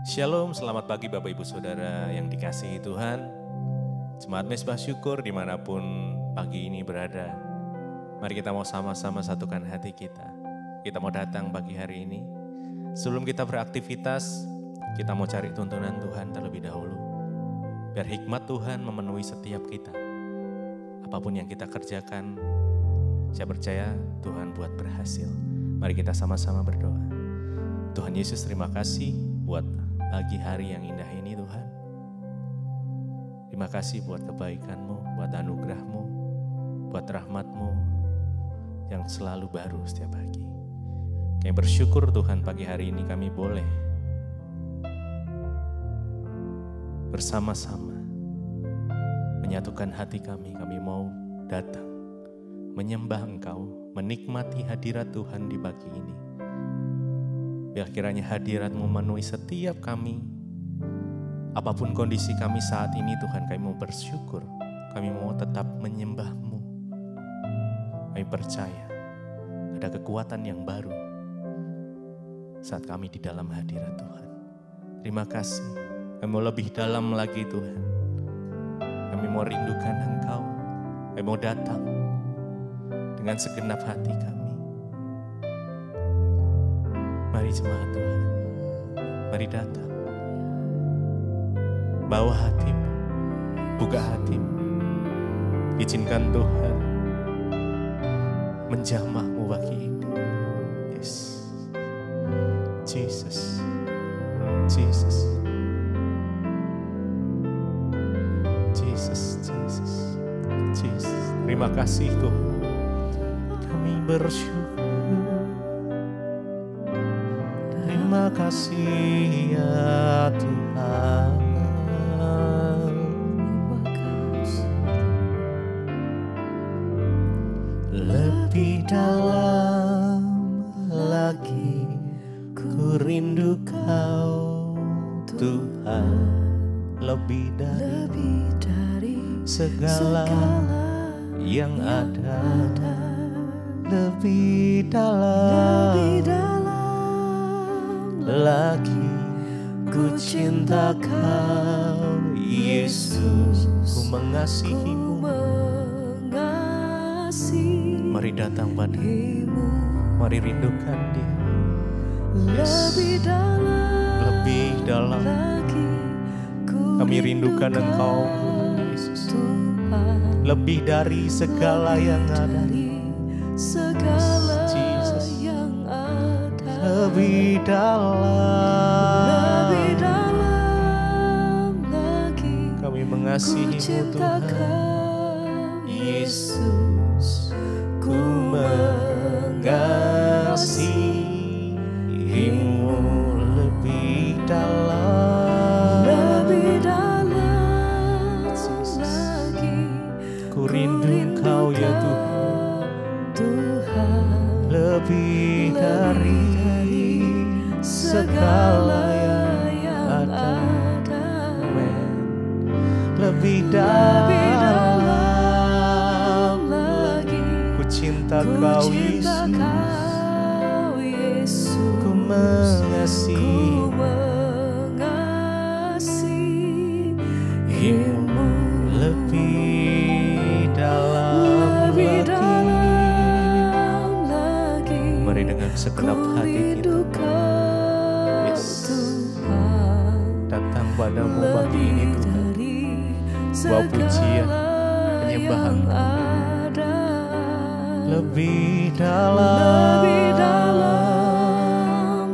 Shalom, selamat pagi Bapak Ibu Saudara yang dikasihi Tuhan. Jemaat Mezbah Syukur dimanapun pagi ini berada. Mari kita mau sama-sama satukan hati kita. Kita mau datang pagi hari ini. Sebelum kita beraktivitas, kita mau cari tuntunan Tuhan terlebih dahulu. Biar hikmat Tuhan memenuhi setiap kita. Apapun yang kita kerjakan, saya percaya Tuhan buat berhasil. Mari kita sama-sama berdoa. Tuhan Yesus, terima kasih buat pagi hari yang indah ini Tuhan. Terima kasih buat kebaikan-Mu, buat anugerah-Mu, buat rahmat-Mu yang selalu baru setiap pagi. Kami bersyukur Tuhan pagi hari ini kami boleh bersama-sama menyatukan hati kami. Kami mau datang menyembah Engkau, menikmati hadirat Tuhan di pagi ini. Biar kiranya hadirat-Mu memenuhi setiap kami. Apapun kondisi kami saat ini Tuhan, kami mau bersyukur. Kami mau tetap menyembah-Mu. Kami percaya ada kekuatan yang baru saat kami di dalam hadirat Tuhan. Terima kasih. Kami mau lebih dalam lagi Tuhan. Kami mau rindukan Engkau. Kami mau datang dengan segenap hati kami. Mari jemaat Tuhan, mari datang. Bawa hatimu, buka hatimu. Izinkan Tuhan menjamahmu pagi ini. Yes. Jesus, Jesus, Jesus, Jesus, Jesus. Terima kasih Tuhan. Kami bersyukur. Terima kasih ya Tuhan. Lebih dalam lagi ku rindu Kau Tuhan. Lebih dari segala yang ada. Lebih dalam lagi ku cinta Kau Yesus, ku mengasihi-Mu. Mari datang padamu, mari rindukan Dia. Yes. Lebih dalam kami rindukan Engkau Tuhan Yesus. Lebih dari segala yang ada. Jesus. Lebih dalam lagi kami mengasihi-Mu Tuhan Yesus, ku mengasihi-Mu. Lebih dalam lagi ku rindu Engkau ya Tuhan. Lebih dari segala yang ada. Lebih dalam lagi ku cinta Kau Yesus, ku mengasihi-Mu. Lebih dalam lagi. Mari dengan segenap hati kita datang padamu pagi ini Tuhan. Bawa pujian, penyembahan. Lebih dalam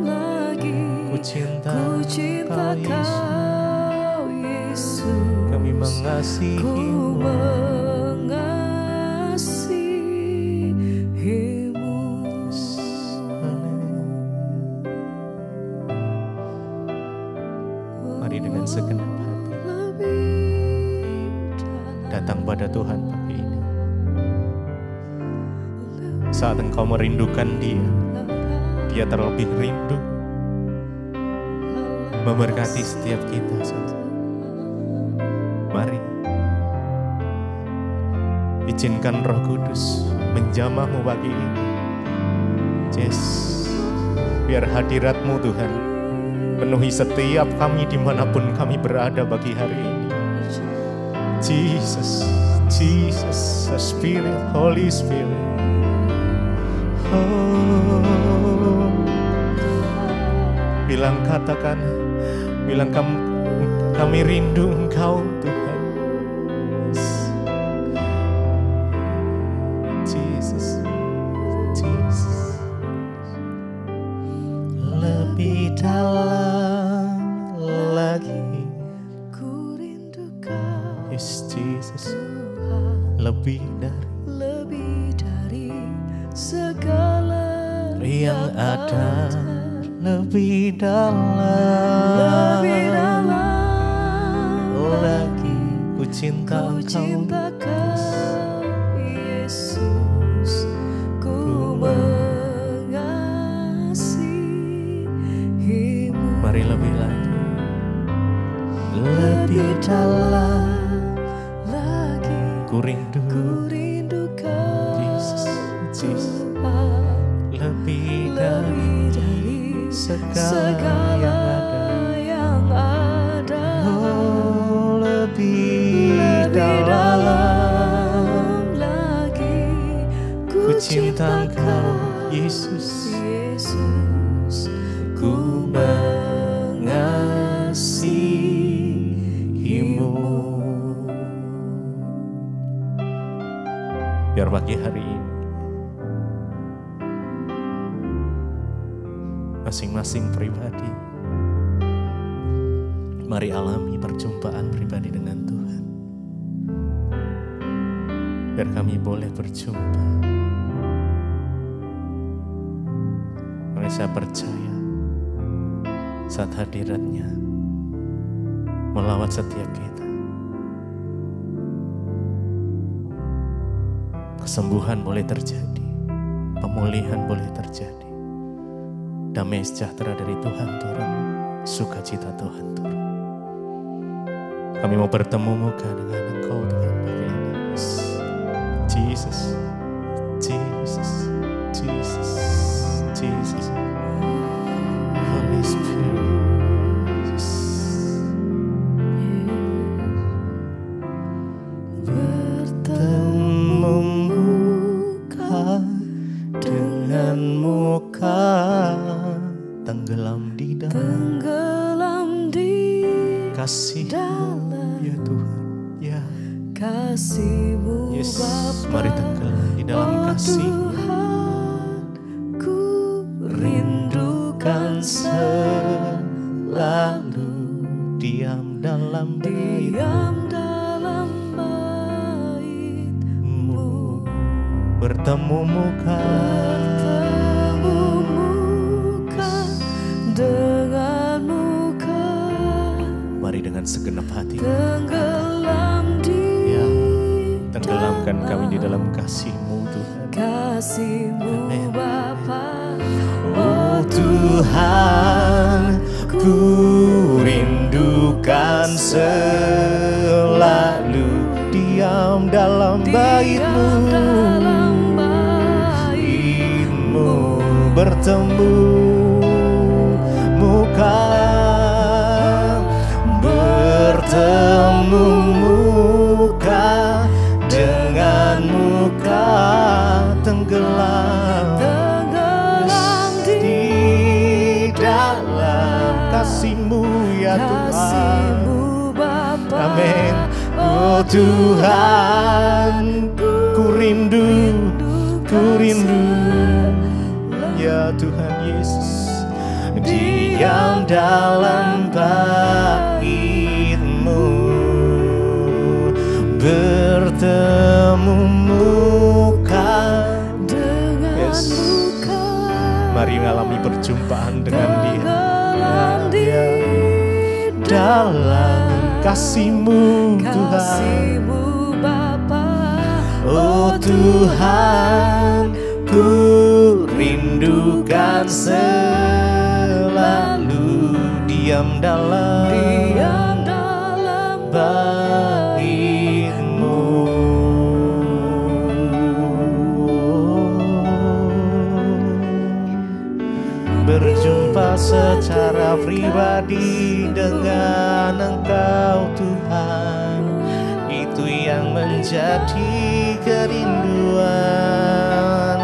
lagi ku cinta Kau Yesus, kami mengasihi-Mu. Mari dengan segenap hati datang pada Tuhan pagi ini. Saat engkau merindukan Dia, Dia terlebih rindu memberkati setiap kita. Mari izinkan Roh Kudus menjamahmu pagi ini. Yes. Biar hadirat-Mu Tuhan Penuhi setiap kami dimanapun kami berada bagi hari ini. Jesus, Jesus, the Spirit, Holy Spirit. Oh, bilang kami rindu Engkau Tuhan. Jesus, Jesus. Lebih dalam lagi ku rindukan, yes Jesus, lebih dari segala yang ada, lebih dalam lagi ku cinta Engkau Yesus, ku mengasihimu. Mari lebih lagi, lebih dalam lagi ku rindukan Jesus, Jesus. Lebih dari segala yang ada, oh, lebih dalam lagi ku cinta Engkau Yesus, ku mengasihimu. Biar pagi hari ini masing-masing pribadi, mari alami perjumpaan pribadi dengan Tuhan. Biar kami boleh berjumpa. Karena saya percaya saat hadirat-Nya melawat setiap kita, kesembuhan boleh terjadi, pemulihan boleh terjadi, damai sejahtera dari Tuhan turun, sukacita Tuhan turun. Kami mau bertemu muka dengan Engkau Tuhan pagi ini. Jesus, Jesus, Jesus, Jesus, Holy Spirit. Bertemu muka dengan muka, tenggelam di kasih-Mu ya Tuhan, ya kasih-Mu yes, Bapa. Mari tenggelam di dalam kasih-Mu. Tuhan, ku rindukan selalu diam dalam bait-Mu, bertemu muka dengan muka. Mari dengan segenap hati tenggelamkan kami di dalam kasih-Mu Tuhan, kasih-Mu Bapa. Oh Tuhan, ku rindukan selalu diam dalam bait-Mu, bertemu muka, bertemu muka dengan muka, tenggelam di dalam kasih-Mu ya Tuhan. Amin. Oh Tuhan, ku rindu ya Tuhan Yesus, diam dalam bait-Mu, bertemu muka dengan muka. Mari mengalami perjumpaan dengan Dia, dalam kasih-Mu Tuhan. Oh Tuhan, ku rindukan selalu diam dalam bait-Mu, berjumpa secara pribadi dengan Engkau Tuhan. Itu yang menjadi kerinduan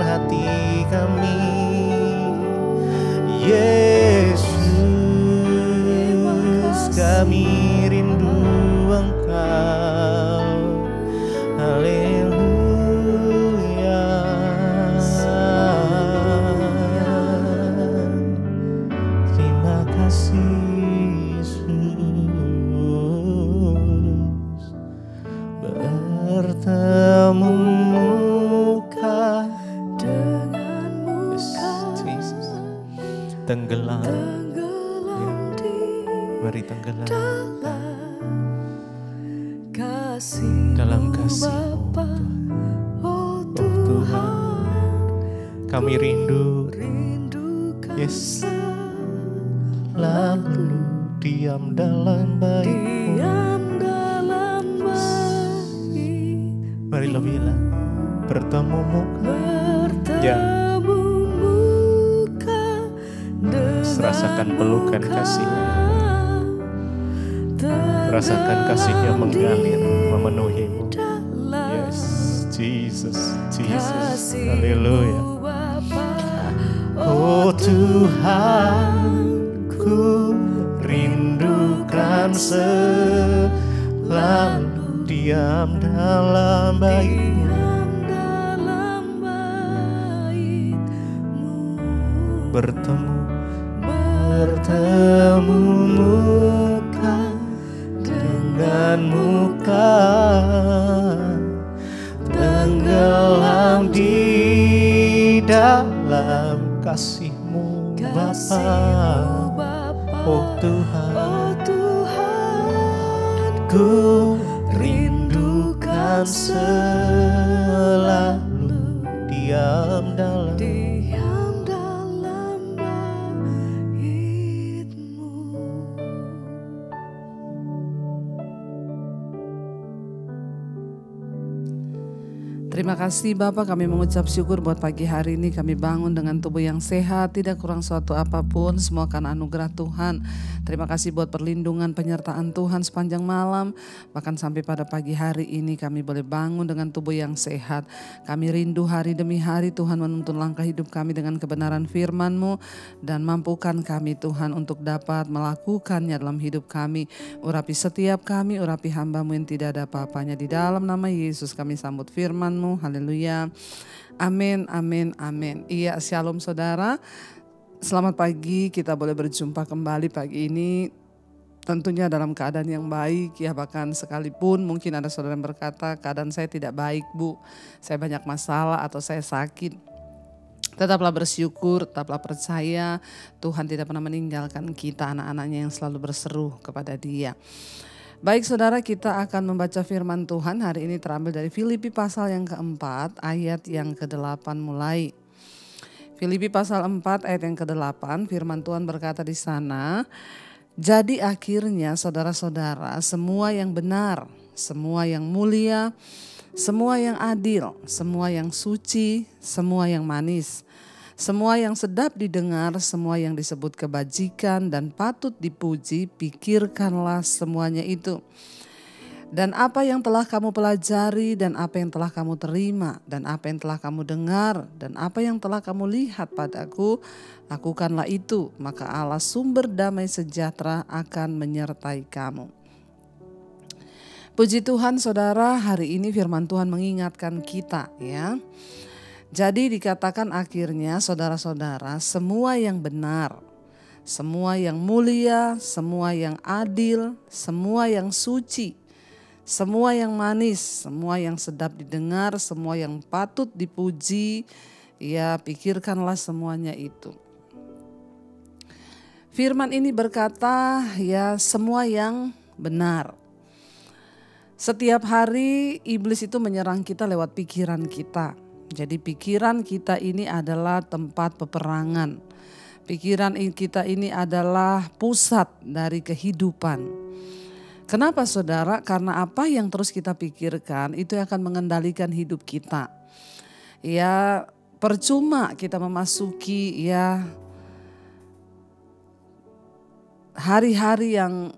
hati kami. Yesus, kami rindu Engkau. Haleluya. Terima kasih Yesus. Bertemu muka dengan muka. Yes, tenggelam di, mari tenggelam dalam kasih-Mu, oh Tuhan. Kami rindu, yes, lalu diam dalam baik-Mu. Mari lo bilang, bertemu muka, ya. Rasakan pelukan kasih-Nya. Rasakan kasih-Nya mengalir, memenuhimu. Yes, Jesus, Jesus, haleluya. Oh Tuhan, ku rindukan selalu diam dalam baik-Mu. Bertemu muka dengan muka, tenggelam di dalam kasih-Mu Bapa. Oh Tuhan, ku rindukan selalu diam dalam Terima kasih Bapak, kami mengucap syukur buat pagi hari ini kami bangun dengan tubuh yang sehat, tidak kurang suatu apapun, semua karena anugerah Tuhan. Terima kasih buat perlindungan penyertaan Tuhan sepanjang malam, bahkan sampai pada pagi hari ini kami boleh bangun dengan tubuh yang sehat. Kami rindu hari demi hari Tuhan menuntun langkah hidup kami dengan kebenaran firman-Mu, dan mampukan kami Tuhan untuk dapat melakukannya dalam hidup kami. Urapi setiap kami, urapi hamba-Mu yang tidak ada apa-apanya. Di dalam nama Yesus kami sambut firman-Mu. Haleluya. Amin, amin, amin. Iya, shalom saudara. Selamat pagi, kita boleh berjumpa kembali pagi ini. Tentunya dalam keadaan yang baik ya, bahkan sekalipun mungkin ada saudara yang berkata keadaan saya tidak baik Bu, saya banyak masalah atau saya sakit. Tetaplah bersyukur, tetaplah percaya Tuhan tidak pernah meninggalkan kita, anak-anaknya yang selalu berseru kepada Dia. Baik saudara, kita akan membaca firman Tuhan hari ini terambil dari Filipi pasal yang keempat ayat yang ke-8 mulai. Filipi pasal 4 ayat yang ke-8, firman Tuhan berkata di sana, jadi akhirnya saudara-saudara, semua yang benar, semua yang mulia, semua yang adil, semua yang suci, semua yang manis, semua yang sedap didengar, semua yang disebut kebajikan dan patut dipuji, pikirkanlah semuanya itu. Dan apa yang telah kamu pelajari, dan apa yang telah kamu terima, dan apa yang telah kamu dengar, dan apa yang telah kamu lihat padaku, lakukanlah itu, maka Allah sumber damai sejahtera akan menyertai kamu. Puji Tuhan saudara, hari ini firman Tuhan mengingatkan kita ya. Jadi dikatakan akhirnya saudara-saudara, semua yang benar, semua yang mulia, semua yang adil, semua yang suci, semua yang manis, semua yang sedap didengar, semua yang patut dipuji, ya pikirkanlah semuanya itu. Firman ini berkata ya semua yang benar. Setiap hari iblis itu menyerang kita lewat pikiran kita. Jadi pikiran kita ini adalah tempat peperangan. Pikiran kita ini adalah pusat dari kehidupan. Kenapa saudara? Karena apa yang terus kita pikirkan itu akan mengendalikan hidup kita. Ya percuma kita memasuki ya hari-hari yang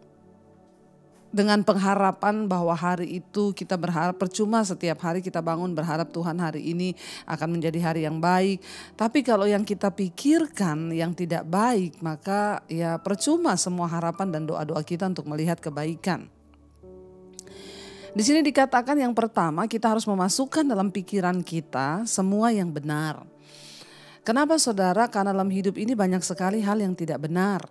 dengan pengharapan bahwa hari itu kita berharap, percuma setiap hari kita bangun berharap Tuhan hari ini akan menjadi hari yang baik. Tapi kalau yang kita pikirkan yang tidak baik, maka ya percuma semua harapan dan doa-doa kita untuk melihat kebaikan. Di sini dikatakan yang pertama kita harus memasukkan dalam pikiran kita semua yang benar. Kenapa saudara? Karena dalam hidup ini banyak sekali hal yang tidak benar.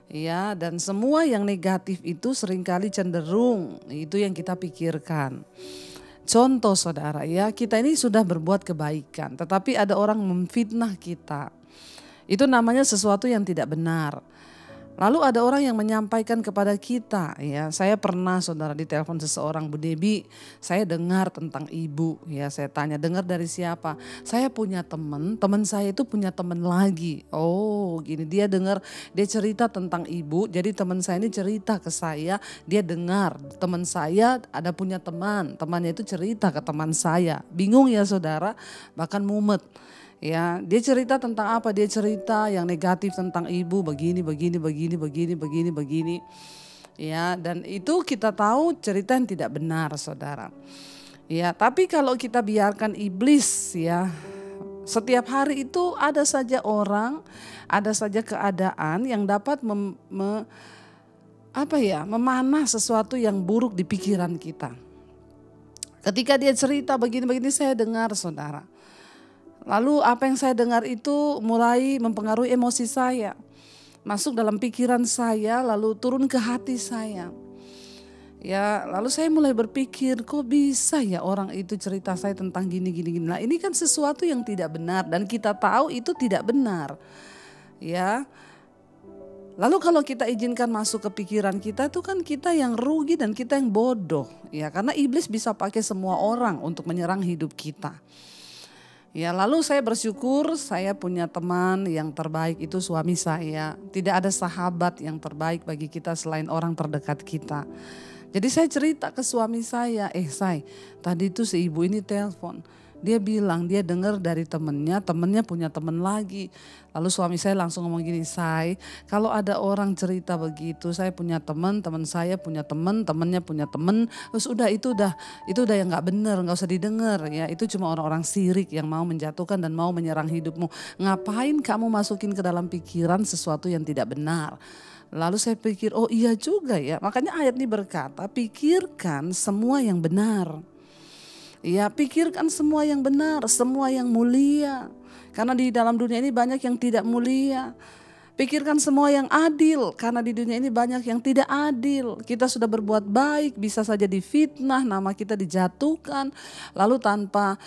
Ya, dan semua yang negatif itu seringkali cenderung itu yang kita pikirkan. Contoh saudara ya, kita ini sudah berbuat kebaikan tetapi ada orang memfitnah kita. Itu namanya sesuatu yang tidak benar. Lalu ada orang yang menyampaikan kepada kita, ya saya pernah saudara ditelepon seseorang, Bu Debi, saya dengar tentang ibu, ya saya tanya dengar dari siapa? Saya punya teman saya itu punya teman lagi. Oh gini, dia dengar, dia cerita tentang ibu, jadi teman saya ini cerita ke saya, dia dengar teman saya ada punya temannya itu cerita ke teman saya. Bingung ya saudara, bahkan mumet. Ya, dia cerita tentang apa? Dia cerita yang negatif tentang ibu begini. Ya, dan itu kita tahu cerita yang tidak benar, saudara. Ya, tapi kalau kita biarkan iblis ya, setiap hari itu ada saja orang, ada saja keadaan yang dapat memanah sesuatu yang buruk di pikiran kita. Ketika dia cerita begini saya dengar, saudara. Lalu apa yang saya dengar itu mulai mempengaruhi emosi saya. Masuk dalam pikiran saya lalu turun ke hati saya. Ya, lalu saya mulai berpikir kok bisa ya orang itu cerita saya tentang gini. Nah ini kan sesuatu yang tidak benar dan kita tahu itu tidak benar. Ya, lalu kalau kita izinkan masuk ke pikiran kita itu kan kita yang rugi dan kita yang bodoh. Ya, karena iblis bisa pakai semua orang untuk menyerang hidup kita. Ya, lalu saya bersyukur saya punya teman yang terbaik itu suami saya. Tidak ada sahabat yang terbaik bagi kita selain orang terdekat kita. Jadi saya cerita ke suami saya, Say, tadi itu si ibu ini telepon. Dia bilang dia dengar dari temennya punya teman lagi. Lalu suami saya langsung ngomong gini, Say, kalau ada orang cerita begitu, saya punya teman saya punya teman, temannya punya teman, terus itu udah yang nggak benar, nggak usah didengar ya. Itu cuma orang-orang sirik yang mau menjatuhkan dan mau menyerang hidupmu. Ngapain kamu masukin ke dalam pikiran sesuatu yang tidak benar? Lalu saya pikir, oh iya juga ya. Makanya ayat ini berkata, pikirkan semua yang benar. Ya, pikirkan semua yang benar, semua yang mulia. Karena di dalam dunia ini banyak yang tidak mulia. Pikirkan semua yang adil, karena di dunia ini banyak yang tidak adil. Kita sudah berbuat baik, bisa saja difitnah, nama kita dijatuhkan. Lalu tanpa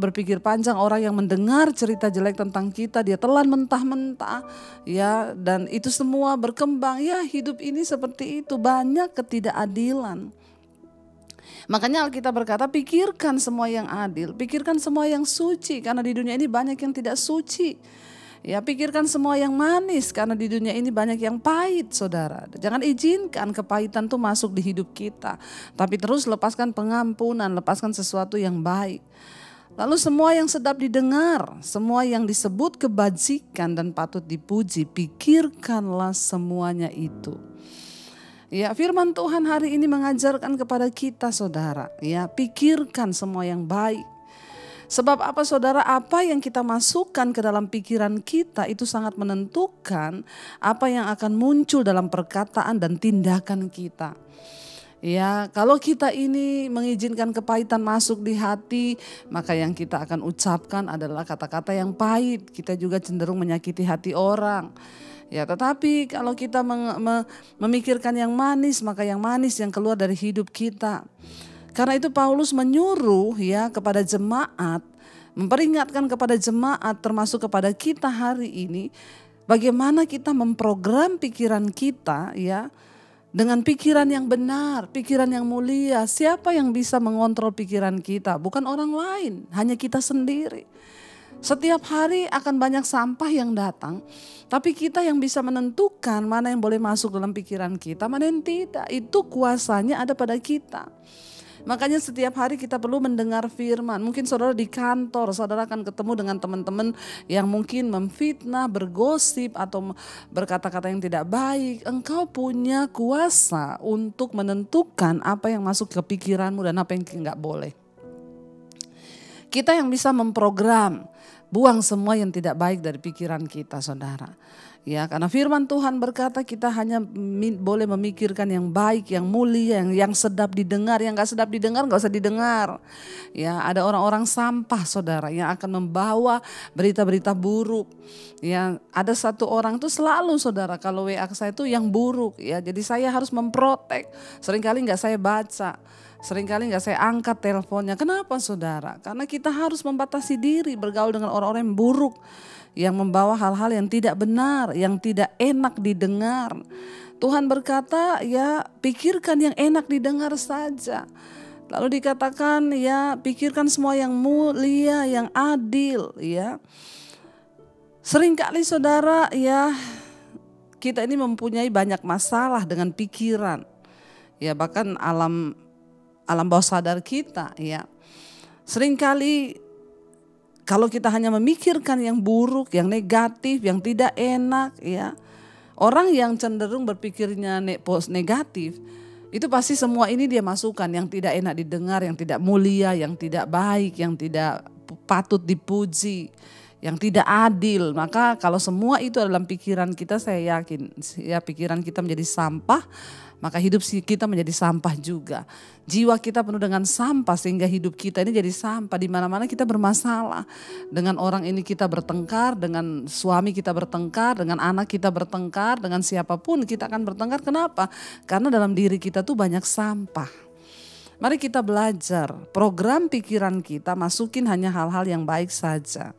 berpikir panjang, orang yang mendengar cerita jelek tentang kita, dia telan mentah-mentah. Ya, dan itu semua berkembang. Ya, hidup ini seperti itu, banyak ketidakadilan. Makanya Alkitab berkata pikirkan semua yang adil, pikirkan semua yang suci karena di dunia ini banyak yang tidak suci. Ya, pikirkan semua yang manis karena di dunia ini banyak yang pahit, saudara. Jangan izinkan kepahitan itu masuk di hidup kita. Tapi terus lepaskan pengampunan, lepaskan sesuatu yang baik. Lalu semua yang sedap didengar, semua yang disebut kebajikan dan patut dipuji, pikirkanlah semuanya itu. Ya, firman Tuhan hari ini mengajarkan kepada kita, saudara, ya, pikirkan semua yang baik. Sebab apa, saudara? Apa yang kita masukkan ke dalam pikiran kita itu sangat menentukan apa yang akan muncul dalam perkataan dan tindakan kita. Ya, kalau kita ini mengizinkan kepahitan masuk di hati, maka yang kita akan ucapkan adalah kata-kata yang pahit. Kita juga cenderung menyakiti hati orang. Ya, tetapi kalau kita memikirkan yang manis, maka yang manis yang keluar dari hidup kita. Karena itu Paulus menyuruh ya kepada jemaat, memperingatkan kepada jemaat termasuk kepada kita hari ini, bagaimana kita memprogram pikiran kita ya dengan pikiran yang benar, pikiran yang mulia. Siapa yang bisa mengontrol pikiran kita? Bukan orang lain, hanya kita sendiri. Setiap hari akan banyak sampah yang datang, tapi kita yang bisa menentukan mana yang boleh masuk dalam pikiran kita, mana yang tidak. Itu kuasanya ada pada kita. Makanya setiap hari kita perlu mendengar firman. Mungkin saudara di kantor, saudara akan ketemu dengan teman-teman yang mungkin memfitnah, bergosip atau berkata-kata yang tidak baik. Engkau punya kuasa untuk menentukan apa yang masuk ke pikiranmu dan apa yang nggak boleh. Kita yang bisa memprogram, buang semua yang tidak baik dari pikiran kita, saudara. Ya, karena firman Tuhan berkata kita hanya boleh memikirkan yang baik, yang mulia, yang sedap didengar. Yang gak sedap didengar gak usah didengar. Ya, ada orang-orang sampah, saudara, yang akan membawa berita-berita buruk. Ya, ada satu orang tuh selalu, saudara, kalau WA saya itu yang buruk. Ya, jadi saya harus memprotek. Seringkali gak saya baca. Seringkali gak saya angkat teleponnya. Kenapa, saudara? Karena kita harus membatasi diri bergaul dengan orang-orang yang buruk, yang membawa hal-hal yang tidak benar, yang tidak enak didengar. Tuhan berkata, ya pikirkan yang enak didengar saja. Lalu dikatakan, ya pikirkan semua yang mulia, yang adil. Ya, seringkali saudara, ya kita ini mempunyai banyak masalah dengan pikiran. Ya, bahkan alam bawah sadar kita. Ya, seringkali kalau kita hanya memikirkan yang buruk, yang negatif, yang tidak enak, ya, orang yang cenderung berpikirnya negatif, itu pasti semua ini dia masukkan, yang tidak enak didengar, yang tidak mulia, yang tidak baik, yang tidak patut dipuji, yang tidak adil. Maka kalau semua itu dalam pikiran kita, saya yakin ya pikiran kita menjadi sampah, maka hidup kita menjadi sampah juga. Jiwa kita penuh dengan sampah sehingga hidup kita ini jadi sampah. Di mana-mana kita bermasalah. Dengan orang ini kita bertengkar, dengan suami kita bertengkar, dengan anak kita bertengkar, dengan siapapun kita akan bertengkar. Kenapa? Karena dalam diri kita tuh banyak sampah. Mari kita belajar, program pikiran kita masukin hanya hal-hal yang baik saja.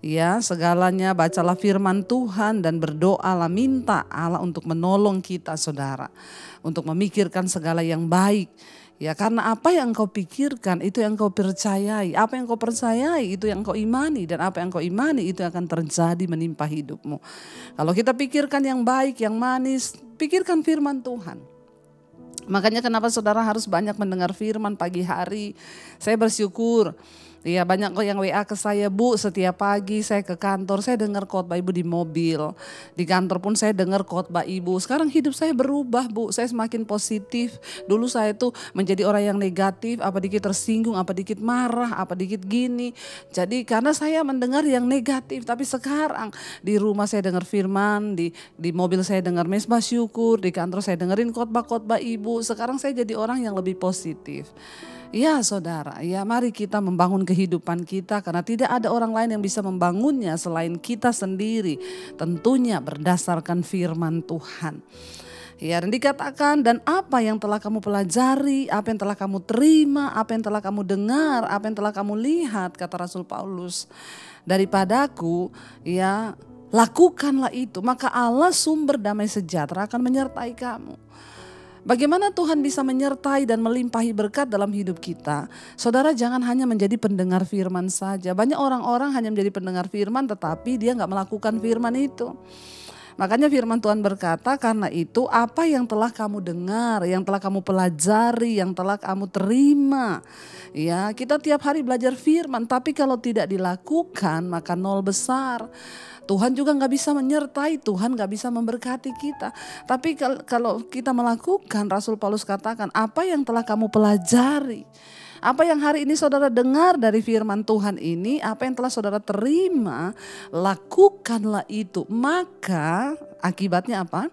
Ya, segalanya bacalah firman Tuhan dan berdoalah, minta Allah untuk menolong kita, saudara, untuk memikirkan segala yang baik. Ya, karena apa yang kau pikirkan itu yang kau percayai, apa yang kau percayai itu yang kau imani, dan apa yang kau imani itu akan terjadi menimpa hidupmu. Kalau kita pikirkan yang baik, yang manis, pikirkan firman Tuhan. Makanya kenapa saudara harus banyak mendengar firman pagi hari. Saya bersyukur. Ya, banyak yang WA ke saya, Bu, setiap pagi saya ke kantor, saya dengar khotbah Ibu di mobil. Di kantor pun saya dengar khotbah Ibu. Sekarang hidup saya berubah, Bu. Saya semakin positif. Dulu saya tuh menjadi orang yang negatif, apa dikit tersinggung, apa dikit marah, apa dikit gini. Jadi karena saya mendengar yang negatif, tapi sekarang di rumah saya dengar firman, di mobil saya dengar mesbah syukur, di kantor saya dengerin khotbah-khotbah Ibu. Sekarang saya jadi orang yang lebih positif. Ya, saudara, ya mari kita membangun kehidupan kita karena tidak ada orang lain yang bisa membangunnya selain kita sendiri. Tentunya berdasarkan firman Tuhan. Ya, dan dikatakan, dan apa yang telah kamu pelajari, apa yang telah kamu terima, apa yang telah kamu dengar, apa yang telah kamu lihat, kata Rasul Paulus, daripadaku, ya lakukanlah itu, maka Allah sumber damai sejahtera akan menyertai kamu. Bagaimana Tuhan bisa menyertai dan melimpahi berkat dalam hidup kita? Saudara, jangan hanya menjadi pendengar firman saja. Banyak orang-orang hanya menjadi pendengar firman tetapi dia gak melakukan firman itu. Makanya firman Tuhan berkata, karena itu apa yang telah kamu dengar, yang telah kamu pelajari, yang telah kamu terima. Ya, kita tiap hari belajar firman, tapi kalau tidak dilakukan maka nol besar. Tuhan juga gak bisa menyertai, Tuhan gak bisa memberkati kita. Tapi kalau kita melakukan, Rasul Paulus katakan, apa yang telah kamu pelajari, apa yang hari ini saudara dengar dari firman Tuhan ini, apa yang telah saudara terima, lakukanlah itu. Maka akibatnya apa?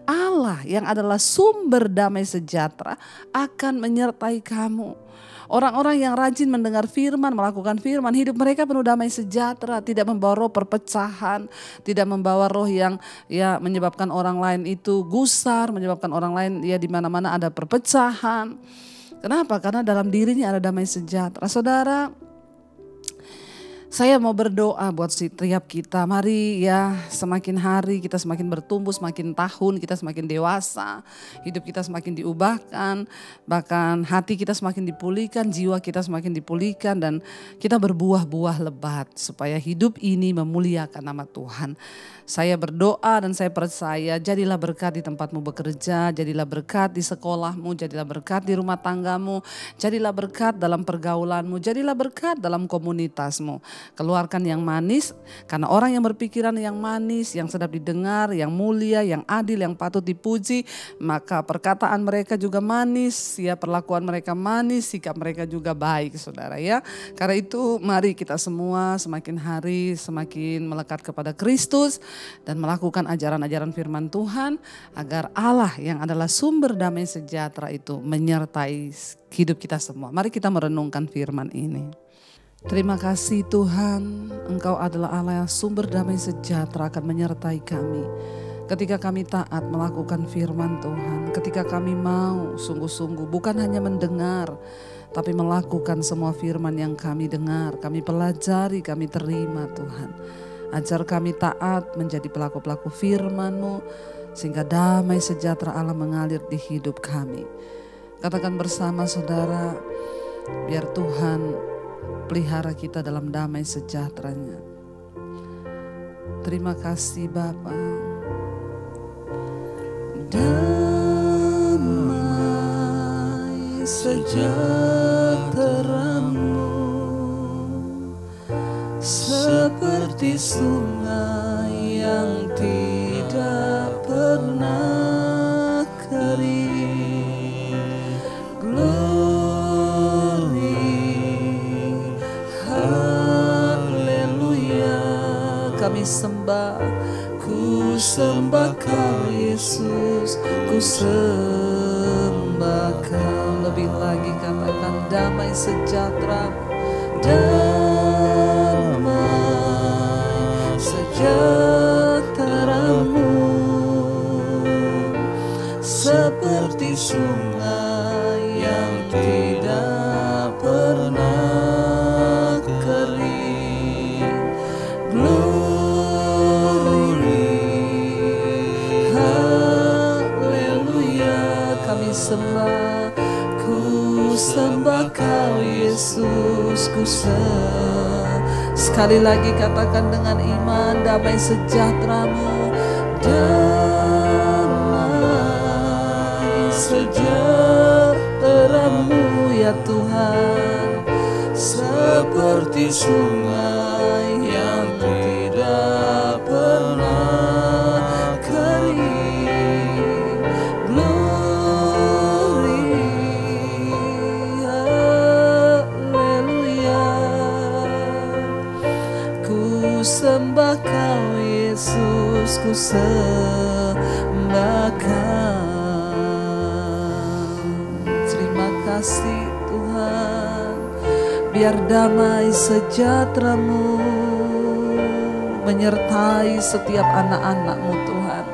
Allah yang adalah sumber damai sejahtera akan menyertai kamu. Orang-orang yang rajin mendengar firman, melakukan firman, hidup mereka penuh damai sejahtera, tidak membawa roh perpecahan, tidak membawa roh yang ya menyebabkan orang lain itu gusar, menyebabkan orang lain ya di mana-mana ada perpecahan. Kenapa? Karena dalam dirinya ada damai sejahtera. Saudara, Saya mau berdoa buat setiap kita. Mari ya, semakin hari kita semakin bertumbuh, semakin tahun kita semakin dewasa. Hidup kita semakin diubahkan, bahkan hati kita semakin dipulihkan, jiwa kita semakin dipulihkan, dan kita berbuah-buah lebat supaya hidup ini memuliakan nama Tuhan. Saya berdoa dan saya percaya, jadilah berkat di tempatmu bekerja, jadilah berkat di sekolahmu, jadilah berkat di rumah tanggamu, jadilah berkat dalam pergaulanmu, jadilah berkat dalam komunitasmu. Keluarkan yang manis, karena orang yang berpikiran yang manis, yang sedap didengar, yang mulia, yang adil, yang patut dipuji, maka perkataan mereka juga manis, ya, perlakuan mereka manis, sikap mereka juga baik, saudara ya. Karena itu mari kita semua semakin hari semakin melekat kepada Kristus dan melakukan ajaran-ajaran firman Tuhan, agar Allah yang adalah sumber damai sejahtera itu menyertai hidup kita semua. Mari kita merenungkan firman ini. Terima kasih Tuhan, Engkau adalah Allah yang sumber damai sejahtera akan menyertai kami. Ketika kami taat melakukan firman Tuhan, ketika kami mau sungguh-sungguh bukan hanya mendengar, tapi melakukan semua firman yang kami dengar, kami pelajari, kami terima Tuhan. Ajar kami taat menjadi pelaku-pelaku firman-Mu, sehingga damai sejahtera Allah mengalir di hidup kami. Katakan bersama saudara, biar Tuhan pelihara kita dalam damai sejahtera-Nya. Terima kasih Bapa. Damai sejahtera-Mu seperti sungai yang tidak pernah kering. Glory, haleluya. Kami sembah, ku sembah Kau Yesus, ku sembah Kau. Lebih lagi katakan damai sejahtera, damai sejahtera-Mu seperti sungai yang tidak pernah kering. Glory, haleluya. Kami sembah, ku sembah Kau Yesus, ku sembah. Sekali lagi katakan dengan iman, damai sejahtera-Mu, damai sejahtera-Mu ya Tuhan, seperti sungai yang tidak pernah kering. Glory, haleluya. Ku sembah Kau Yesus, ku sembah Kau. Terima kasih Tuhan, biar damai sejahtera-Mu menyertai setiap anak-anak-Mu Tuhan.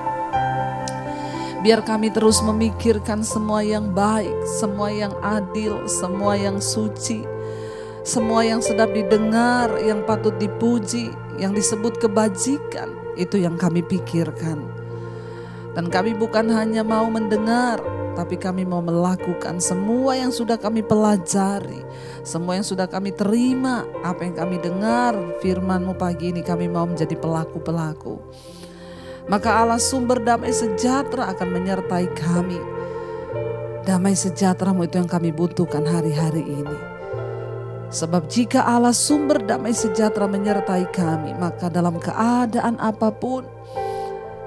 Biar kami terus memikirkan semua yang baik, semua yang adil, semua yang suci, semua yang sedap didengar, yang patut dipuji, yang disebut kebajikan, itu yang kami pikirkan. Dan kami bukan hanya mau mendengar, tapi kami mau melakukan semua yang sudah kami pelajari, semua yang sudah kami terima, apa yang kami dengar, firman-Mu pagi ini kami mau menjadi pelaku-pelaku. Maka Allah sumber damai sejahtera akan menyertai kami. Damai sejahtera-Mu itu yang kami butuhkan hari-hari ini. Sebab jika Allah sumber damai sejahtera menyertai kami, maka dalam keadaan apapun,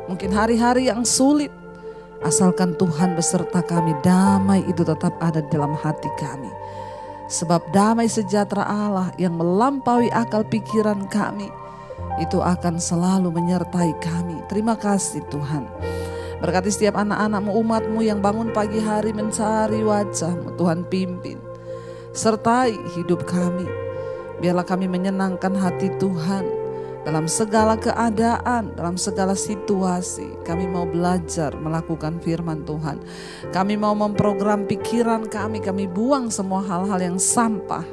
mungkin hari-hari yang sulit, asalkan Tuhan beserta kami, damai itu tetap ada di dalam hati kami. Sebab damai sejahtera Allah yang melampaui akal pikiran kami, itu akan selalu menyertai kami. Terima kasih Tuhan. Berkati setiap anak-anak-Mu, umat-Mu yang bangun pagi hari mencari wajah-Mu, Tuhan pimpin. Sertai hidup kami. Biarlah kami menyenangkan hati Tuhan dalam segala keadaan, dalam segala situasi. Kami mau belajar melakukan firman Tuhan. Kami mau memprogram pikiran kami buang semua hal-hal yang sampah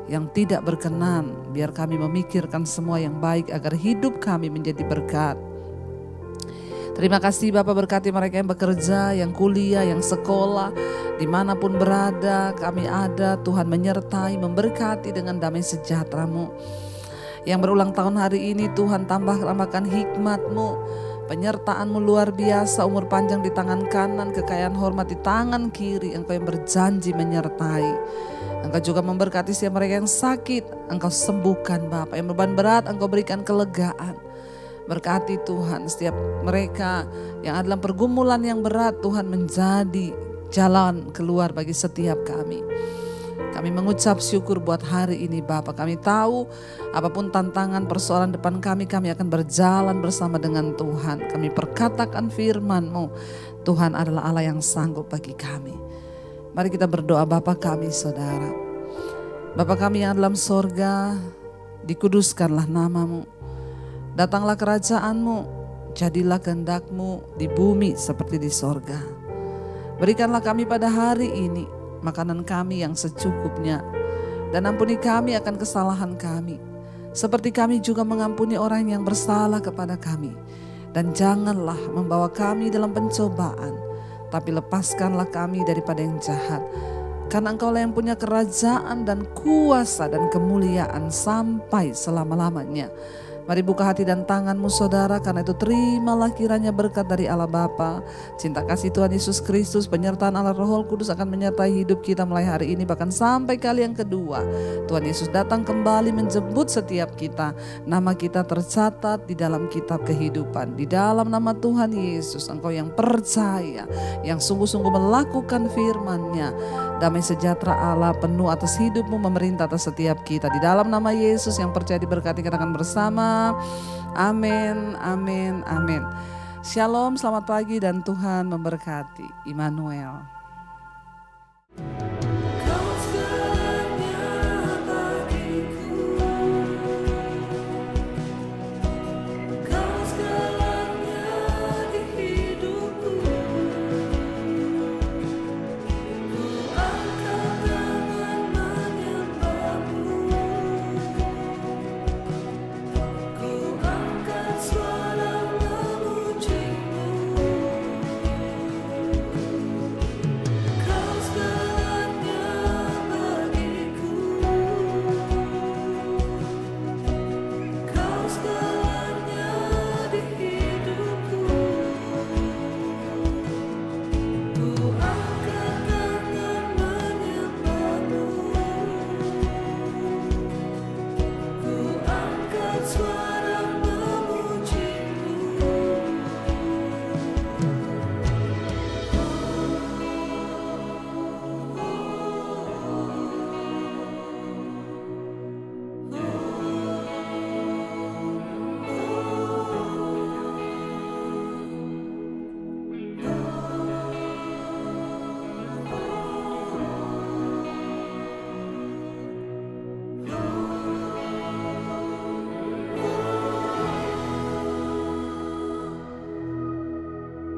yang tidak berkenan. Biar kami memikirkan semua yang baik agar hidup kami menjadi berkat. Terima kasih Bapak, berkati mereka yang bekerja, yang kuliah, yang sekolah, dimanapun berada kami ada. Tuhan menyertai, memberkati dengan damai sejahtera-Mu. Yang berulang tahun hari ini Tuhan tambahkan hikmat-Mu, penyertaan-Mu luar biasa, umur panjang di tangan kanan, kekayaan hormat di tangan kiri. Engkau yang berjanji menyertai. Engkau juga memberkati setiap mereka yang sakit, Engkau sembuhkan Bapak. Yang beban berat Engkau berikan kelegaan. Berkati Tuhan setiap mereka yang ada dalam pergumulan yang berat, Tuhan menjadi jalan keluar bagi setiap kami. Kami mengucap syukur buat hari ini Bapak. Kami tahu apapun tantangan persoalan depan kami akan berjalan bersama dengan Tuhan. Kami perkatakan firman-Mu, Tuhan adalah Allah yang sanggup bagi kami. Mari kita berdoa. Bapa kami saudara, Bapa kami yang dalam sorga, dikuduskanlah nama-Mu. Datanglah kerajaan-Mu, jadilah kehendak-Mu di bumi seperti di sorga. Berikanlah kami pada hari ini makanan kami yang secukupnya, dan ampuni kami akan kesalahan kami, seperti kami juga mengampuni orang yang bersalah kepada kami. Dan janganlah membawa kami dalam pencobaan, tapi lepaskanlah kami daripada yang jahat. Karena Engkaulah yang punya kerajaan dan kuasa dan kemuliaan sampai selama-lamanya. Mari buka hati dan tangan-Mu saudara, karena itu terimalah kiranya berkat dari Allah Bapa, cinta kasih Tuhan Yesus Kristus, penyertaan Allah Roh Kudus akan menyertai hidup kita mulai hari ini bahkan sampai kali yang kedua. Tuhan Yesus datang kembali menjemput setiap kita. Nama kita tercatat di dalam kitab kehidupan. Di dalam nama Tuhan Yesus, Engkau yang percaya, yang sungguh-sungguh melakukan firman-Nya, damai sejahtera Allah penuh atas hidup-Mu, memerintah atas setiap kita. Di dalam nama Yesus yang percaya diberkati, kita akan bersama. Amin, amin, amin. Shalom, selamat pagi dan Tuhan memberkati. Immanuel.